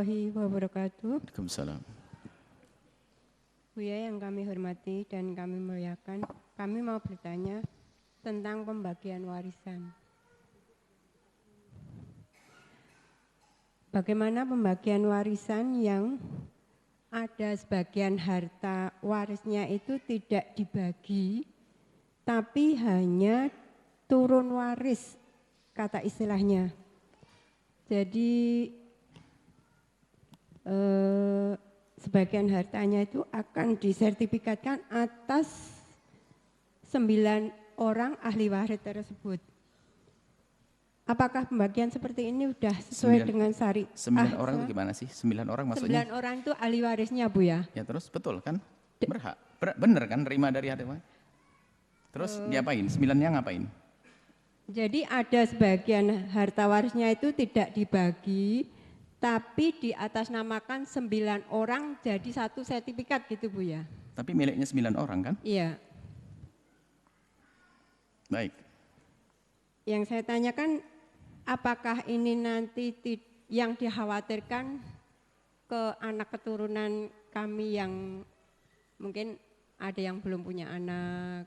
warahmatullahi wabarakatuh. Waalaikumsalam. Buya yang kami hormati dan kami muliakan, kami mau bertanya tentang pembagian warisan. Bagaimana pembagian warisan yang ada sebagian harta warisnya itu tidak dibagi, tapi hanya turun waris, kata istilahnya. Jadi sebagian hartanya itu akan disertifikatkan atas 9 orang ahli waris tersebut. Apakah pembagian seperti ini sudah sesuai dengan syari? 9 orang itu gimana sih? 9 orang maksudnya? 9 orang itu ahli warisnya, Bu ya. Ya terus betul kan? Berhak. Bener kan terima dari ahli waris? Terus diapain? 9-nya ngapain? Jadi ada sebagian harta warisnya itu tidak dibagi, tapi diatasnamakan 9 orang jadi satu sertifikat gitu, Bu ya. Tapi miliknya 9 orang kan? Iya. Baik. Yang saya tanyakan, apakah ini nanti yang dikhawatirkan ke anak keturunan kami yang mungkin ada yang belum punya anak,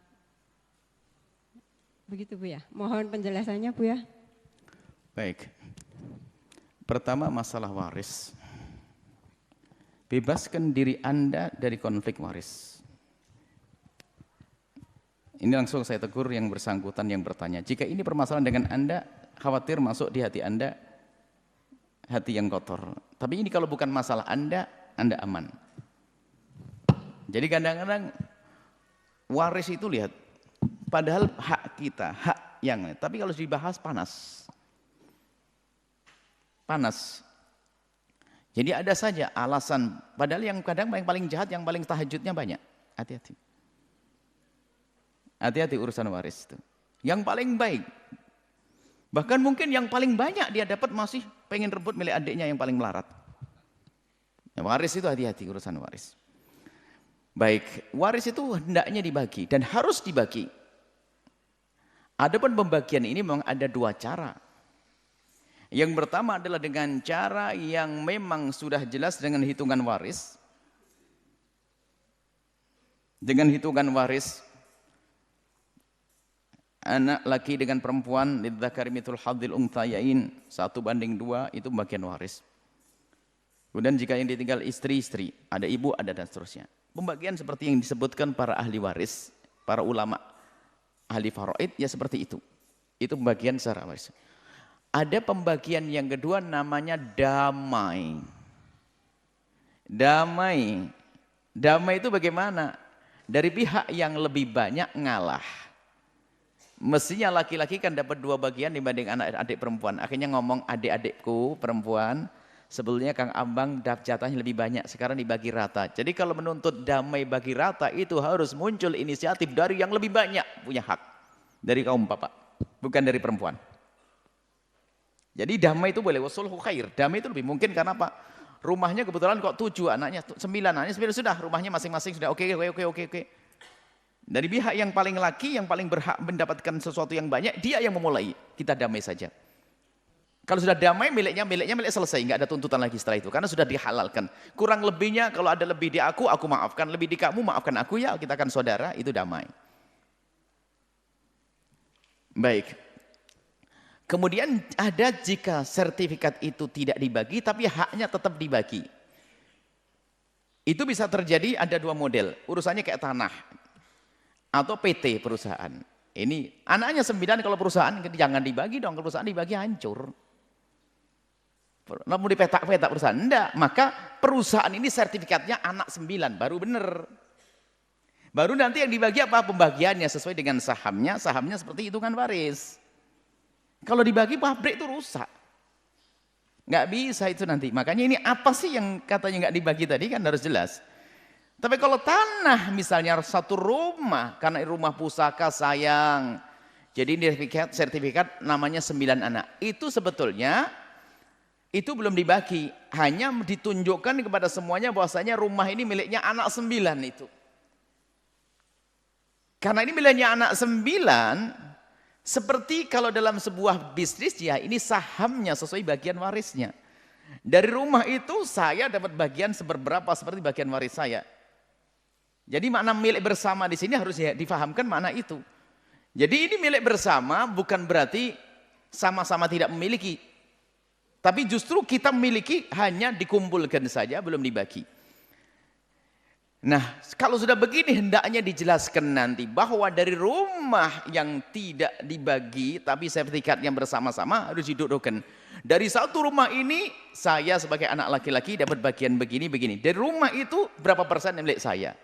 begitu Bu ya. Mohon penjelasannya Bu ya. Baik. Pertama masalah waris. Bebaskan diri Anda dari konflik waris. Ini langsung saya tegur yang bersangkutan yang bertanya. Jika ini permasalahan dengan Anda, khawatir masuk di hati Anda, hati yang kotor. Tapi ini kalau bukan masalah Anda aman. Jadi kadang-kadang waris itu lihat, padahal hak kita, hak yang lain. Tapi kalau dibahas panas. Panas. Jadi ada saja alasan, padahal yang kadang yang paling jahat, yang paling tahajudnya banyak. Hati-hati. Hati-hati urusan waris itu. Yang paling baik. Bahkan mungkin yang paling banyak dia dapat masih pengen rebut milik adiknya yang paling melarat. Ya, waris itu hati-hati urusan waris. Baik, waris itu hendaknya dibagi dan harus dibagi. Adapun pembagian ini memang ada 2 cara. Yang pertama adalah dengan cara yang memang sudah jelas dengan hitungan waris. Dengan hitungan waris, anak laki dengan perempuan, lidzakari mithlul hadzil unthayain, 1:2 itu pembagian waris. Kemudian jika yang ditinggal istri-istri, ada ibu, ada dan seterusnya. Pembagian seperti yang disebutkan para ahli waris, para ulama ahli faraid, ya seperti itu. Itu pembagian secara waris. Ada pembagian yang kedua namanya damai. Damai. Damai itu bagaimana? Dari pihak yang lebih banyak ngalah. Mestinya laki-laki kan dapat 2 bagian dibanding anak-adik perempuan. Akhirnya ngomong adik-adikku perempuan, sebelumnya Kang Ambang jatahnya lebih banyak, sekarang dibagi rata. Jadi kalau menuntut damai bagi rata itu harus muncul inisiatif dari yang lebih banyak punya hak. Dari kaum bapak, bukan dari perempuan. Jadi damai itu boleh, wasulhu khair. Damai itu lebih mungkin karena apa? Rumahnya kebetulan kok 7 anaknya, 9 anaknya, 9 sudah, rumahnya masing-masing sudah oke. Dari pihak yang paling laki, yang paling berhak mendapatkan sesuatu yang banyak, dia yang memulai. Kita damai saja. Kalau sudah damai, milik selesai, nggak ada tuntutan lagi setelah itu, karena sudah dihalalkan. Kurang lebihnya, kalau ada lebih di aku maafkan. Lebih di kamu, maafkan aku ya, kita akan saudara, itu damai. Baik. Kemudian ada jika sertifikat itu tidak dibagi, tapi haknya tetap dibagi. Itu bisa terjadi ada 2 model, urusannya kayak tanah. Atau PT perusahaan. Ini anaknya 9, kalau perusahaan jangan dibagi dong, kalau perusahaan dibagi hancur. Mau dipetak-petak perusahaan? Enggak, maka perusahaan ini sertifikatnya anak 9, baru benar. Baru nanti yang dibagi apa? Pembagiannya sesuai dengan sahamnya seperti hitungan waris. Kalau dibagi pabrik itu rusak. Nggak bisa itu nanti. Makanya ini apa sih yang katanya nggak dibagi tadi kan harus jelas. Tapi kalau tanah misalnya satu rumah, karena rumah pusaka sayang. Jadi sertifikat namanya 9 anak. Itu sebetulnya itu belum dibagi. Hanya ditunjukkan kepada semuanya bahwasanya rumah ini miliknya anak 9 itu. Karena ini miliknya anak 9, seperti kalau dalam sebuah bisnis ya ini sahamnya sesuai bagian warisnya. Dari rumah itu saya dapat bagian seberapa seperti bagian waris saya. Jadi makna milik bersama di sini harus difahamkan makna itu. Jadi ini milik bersama bukan berarti sama-sama tidak memiliki. Tapi justru kita memiliki hanya dikumpulkan saja, belum dibagi. Nah, kalau sudah begini hendaknya dijelaskan nanti bahwa dari rumah yang tidak dibagi tapi sertifikat yang bersama-sama harus didudukkan. Dari satu rumah ini saya sebagai anak laki-laki dapat bagian begini-begini. Dari rumah itu berapa persen yang milik saya?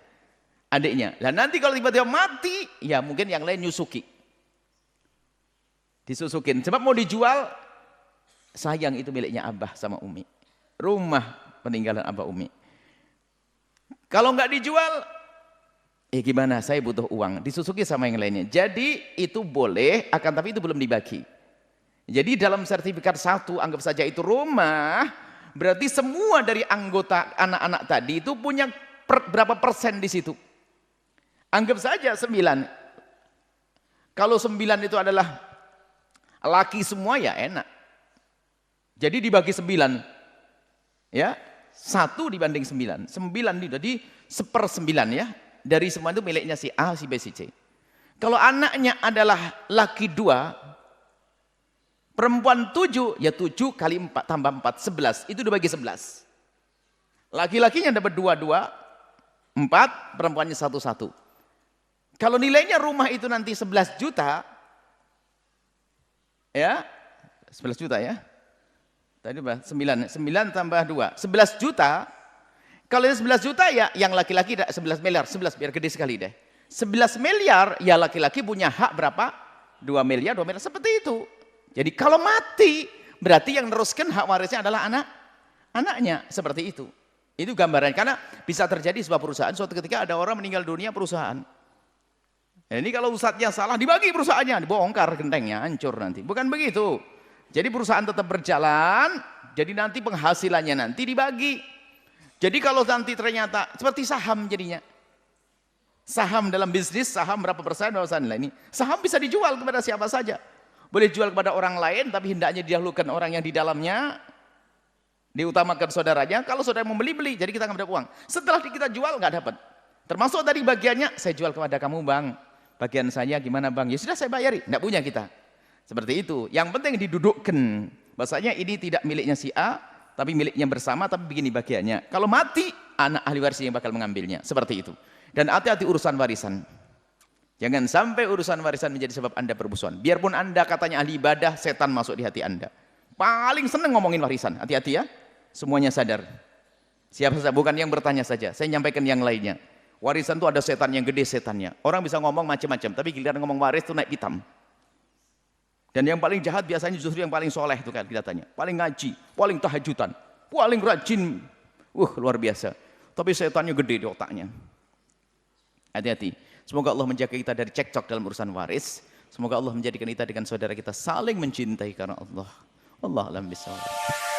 Adiknya. Dan nanti kalau tiba-tiba mati, ya mungkin yang lain nyusuki. Disusukin. Sebab mau dijual, sayang itu miliknya Abah sama Umi. Rumah peninggalan Abah Umi. Kalau nggak dijual, gimana? Saya butuh uang. Disusuki sama yang lainnya. Jadi itu boleh, akan tapi itu belum dibagi. Jadi dalam sertifikat satu, anggap saja itu rumah, berarti semua dari anggota anak-anak tadi itu punya berapa persen di situ. Anggap saja 9. Kalau 9 itu adalah laki semua ya enak. Jadi dibagi 9. Ya. 1 dibanding 9. 9 jadi 1/9 ya. Dari semua itu miliknya si A, si B, si C. Kalau anaknya adalah laki 2, perempuan 7, ya 7 kali 4 tambah 4, 11. Itu dibagi 11. Laki-lakinya dapat 2, 4, perempuannya 1. Kalau nilainya rumah itu nanti 11 juta, ya 11 juta ya. Tadi berapa? 9 tambah 2. 11 juta. Kalau 11 juta ya yang laki-laki 11 miliar. 11 biar gede sekali deh. 11 miliar ya laki-laki punya hak berapa? 2 miliar, 2 miliar. Seperti itu. Jadi kalau mati berarti yang meneruskan hak warisnya adalah anaknya. Seperti itu. Itu gambarannya. Karena bisa terjadi sebuah perusahaan suatu ketika ada orang meninggal dunia perusahaan. Nah, ini kalau ustadznya salah dibagi perusahaannya. Dibongkar gentengnya, hancur nanti. Bukan begitu. Jadi perusahaan tetap berjalan, jadi nanti penghasilannya nanti dibagi. Jadi kalau nanti ternyata seperti saham jadinya. Saham dalam bisnis, saham berapa persen, ini. Saham bisa dijual kepada siapa saja. Boleh dijual kepada orang lain, tapi hendaknya didahulukan orang yang di dalamnya. Diutamakan saudaranya, kalau saudara mau beli, jadi kita nggak dapat uang. Setelah kita jual, nggak dapat. Termasuk tadi bagiannya, saya jual kepada kamu bang. Bagian saya gimana bang? Ya sudah saya bayari, nggak punya kita. Seperti itu. Yang penting didudukkan. Bahasanya ini tidak miliknya si A, tapi miliknya bersama, tapi begini bagiannya. Kalau mati, anak ahli waris yang bakal mengambilnya. Seperti itu. Dan hati-hati urusan warisan. Jangan sampai urusan warisan menjadi sebab Anda bermusuhan. Biarpun Anda katanya ahli ibadah, setan masuk di hati Anda. Paling senang ngomongin warisan. Hati-hati ya. Semuanya sadar. Siapa saja, bukan yang bertanya saja. Saya nyampaikan yang lainnya. Warisan itu ada setan yang gede setannya. Orang bisa ngomong macam-macam, tapi giliran ngomong waris itu naik pitam. Dan yang paling jahat biasanya justru yang paling soleh itu kan kelihatannya. Paling ngaji, paling tahajudan, paling rajin. Luar biasa. Tapi setannya gede di otaknya. Hati-hati. Semoga Allah menjaga kita dari cekcok dalam urusan waris. Semoga Allah menjadikan kita dengan saudara kita saling mencintai karena Allah. Wallahu a'lam bishawab.